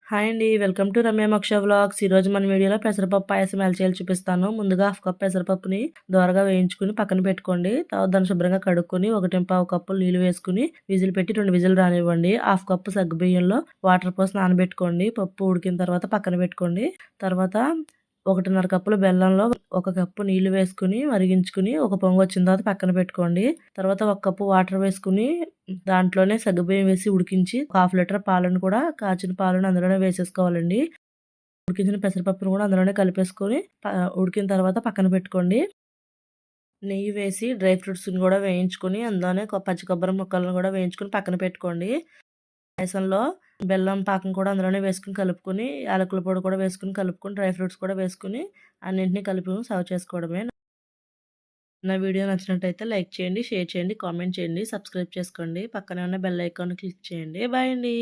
Hi అండి. Welcome to Ramya మోక్ష vlogs. ఈరోజు మన వీడియోలో పెసరపప్పు పాయసం ఎలా చేయాలో చూపిస్తాను. ముందుగా హాఫ్ కప్ పెసరపప్పుని దోరగా వేయించుకుని పక్కన పెట్టుకోండి. తర్వాత దాన్ని శుభ్రంగా కడుక్కొని 1.5 కప్పులు నీళ్ళు వేసుకుని విజిల్ పెట్టి 2 విజిల్ రానివ్వండి. హాఫ్ కప్పు సగ్గుబియ్యంలో వాటర్ పోసి నానబెట్టుకోండి. పప్పు ఉడికిన తర్వాత పక్కన పెట్టుకోండి. తర్వాత 1.5 కప్పుల బెల్లంలో 1 కప్పు నీళ్లు వేసుకుని మరిగించుకుని ఒక పొంగు వచ్చిన తర్వాత పక్కన పెట్టుకోండి. తర్వాత 1 కప్పు వాటర్ వేసుకుని దాంట్లోనే సగ్గుబియ్యం వేసి ఉడికించి 1/2 లీటర్ పాలను కూడా కాచిన పాలను అందులోనే వేసేసుకోవాలండి. ఉడికించిన పెసరపప్పును కూడా అందులోనే కలిపేసుకొని ఉడికిన తర్వాత పక్కన పెట్టుకోండి. నెయ్యి వేసి డ్రై ఫ్రూట్స్ని కూడా వేయించుకొని అందులోనే పచ్చి కొబ్బరి ముక్కలను కూడా వేయించుకొని పక్కన పెట్టుకోండి. పాయసంలో బెల్లం పాకం కూడా అందులోనే వేసుకుని కలుపుకొని యాలకుల పొడి కూడా వేసుకుని కలుపుకొని డ్రై ఫ్రూట్స్ కూడా వేసుకుని అన్నింటినీ కలిపి సర్వ్ చేసుకోవడమే. నా వీడియో నచ్చినట్టయితే లైక్ చేయండి, షేర్ చేయండి, కామెంట్ చేయండి, సబ్స్క్రైబ్ చేసుకోండి. పక్కనే ఉన్న బెల్ ఐకాన్ క్లిక్ చేయండి. బాయ్ అండి.